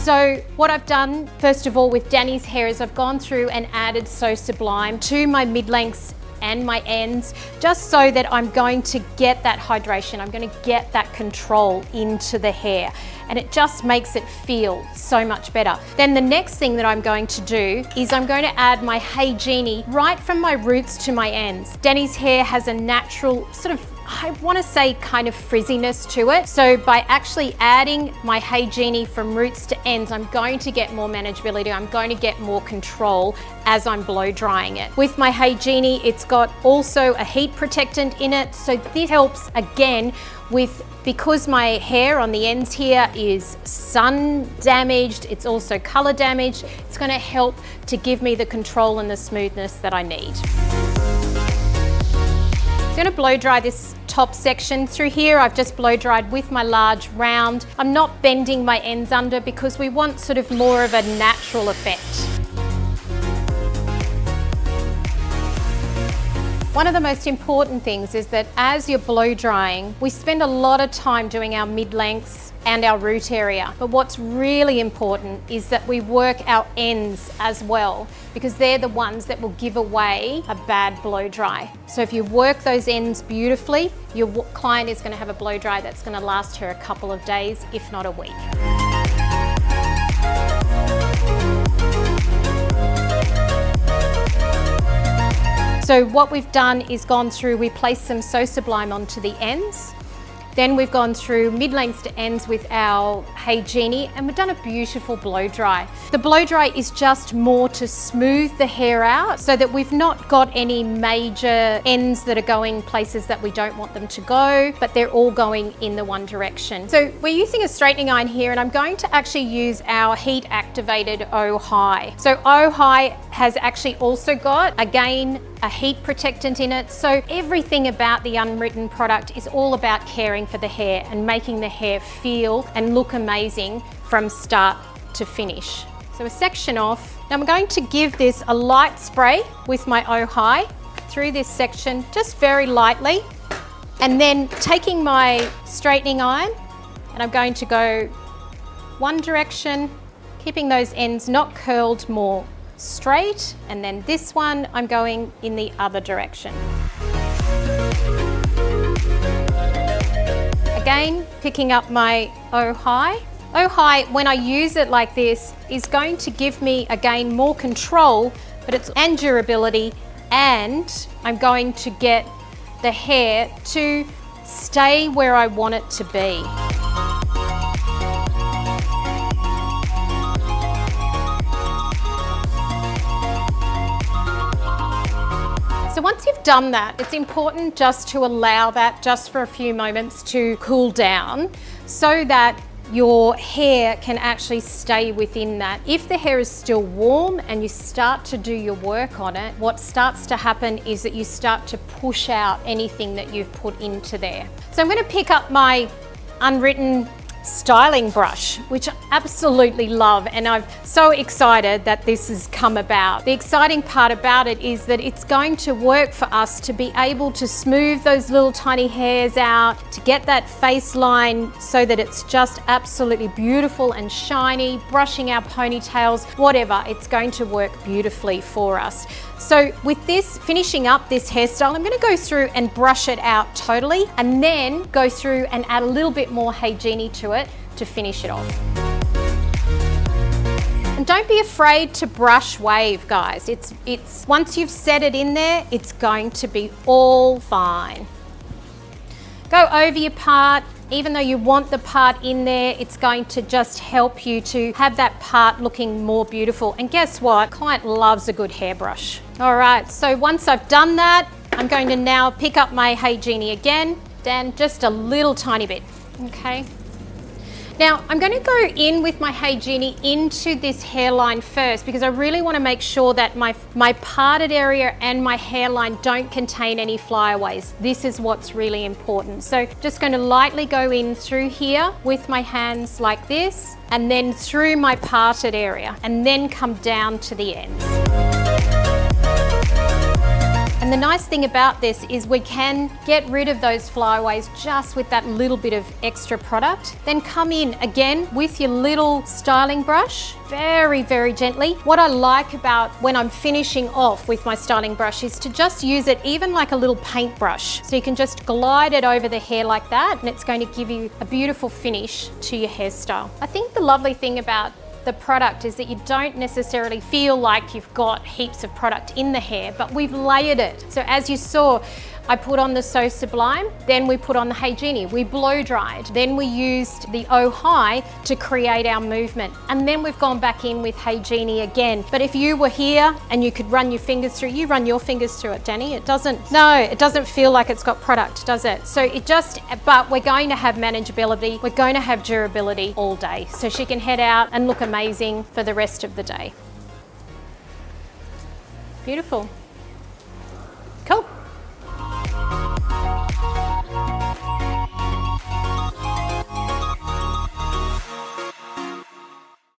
So what I've done, first of all, with Dani's hair is I've gone through and added So Sublime to my mid-lengths and my ends, just so that I'm going to get that hydration, I'm going to get that control into the hair, and it just makes it feel so much better. Then the next thing that I'm going to do is I'm going to add my Hey Genie right from my roots to my ends. Dani's hair has a natural sort of, I want to say, kind of frizziness to it. So by actually adding my Hey Genie from roots to ends, I'm going to get more manageability. I'm going to get more control as I'm blow drying it. With my Hey Genie, it's got also a heat protectant in it. So this helps again with, because my hair on the ends here is sun damaged, it's also color damaged, it's going to help to give me the control and the smoothness that I need. I'm going to blow dry this top section through here. I've just blow dried with my large round. I'm not bending my ends under because we want sort of more of a natural effect. One of the most important things is that as you're blow drying, we spend a lot of time doing our mid-lengths and our root area. But what's really important is that we work our ends as well, because they're the ones that will give away a bad blow dry. So if you work those ends beautifully, your client is going to have a blow dry that's going to last her a couple of days, if not a week. So what we've done is gone through, we placed some So Sublime onto the ends. Then we've gone through mid-lengths to ends with our Hey Genie, and we've done a beautiful blow dry. The blow dry is just more to smooth the hair out so that we've not got any major ends that are going places that we don't want them to go, but they're all going in the one direction. So we're using a straightening iron here, and I'm going to actually use our heat activated Oh High. So Oh High has actually also got, again, a heat protectant in it. So everything about the Unwritten product is all about caring for the hair and making the hair feel and look amazing from start to finish. So a section off. Now I'm going to give this a light spray with my Oh High through this section, just very lightly. And then taking my straightening iron, and I'm going to go one direction, keeping those ends not curled, more straight, and then this one I'm going in the other direction. Again, picking up my Oh High. Oh High, when I use it like this, is going to give me again more control, but it's and durability, and I'm going to get the hair to stay where I want it to be. So once you've done that, it's important just to allow that just for a few moments to cool down so that your hair can actually stay within that. If the hair is still warm and you start to do your work on it, what starts to happen is that you start to push out anything that you've put into there. So I'm going to pick up my Unwritten styling brush, which I absolutely love, and I'm so excited that this has come about. The exciting part about it is that it's going to work for us to be able to smooth those little tiny hairs out, to get that face line so that it's just absolutely beautiful and shiny, brushing our ponytails, whatever, it's going to work beautifully for us. So with this, finishing up this hairstyle, I'm going to go through and brush it out totally, and then go through and add a little bit more Hey Genie to it to finish it off. And don't be afraid to brush wave, guys. It's once you've set it in there, it's going to be all fine. Go over your part. Even though you want the part in there, it's going to just help you to have that part looking more beautiful. And guess what? Client loves a good hairbrush. All right, so once I've done that, I'm going to now pick up my Hey Genie again, Dan, just a little tiny bit, okay? Now, I'm going to go in with my Hey Genie into this hairline first, because I really want to make sure that my parted area and my hairline don't contain any flyaways. This is what's really important. So just going to lightly go in through here with my hands like this, and then through my parted area, and then come down to the ends. And And the nice thing about this is we can get rid of those flyaways just with that little bit of extra product. Then come in again with your little styling brush, very, very gently. What I like about when I'm finishing off with my styling brush is to just use it even like a little paintbrush. So you can just glide it over the hair like that, and it's going to give you a beautiful finish to your hairstyle. I think the lovely thing about the product is that you don't necessarily feel like you've got heaps of product in the hair, but we've layered it. So as you saw, I put on the So Sublime, then we put on the Hey Genie, we blow dried, then we used the Oh Hi to create our movement, and then we've gone back in with Hey Genie again. But if you were here and you could run your fingers through, you run your fingers through it, Dani, it doesn't feel like it's got product, does it? So but we're going to have manageability, we're going to have durability all day, so she can head out and look amazing for the rest of the day. Beautiful.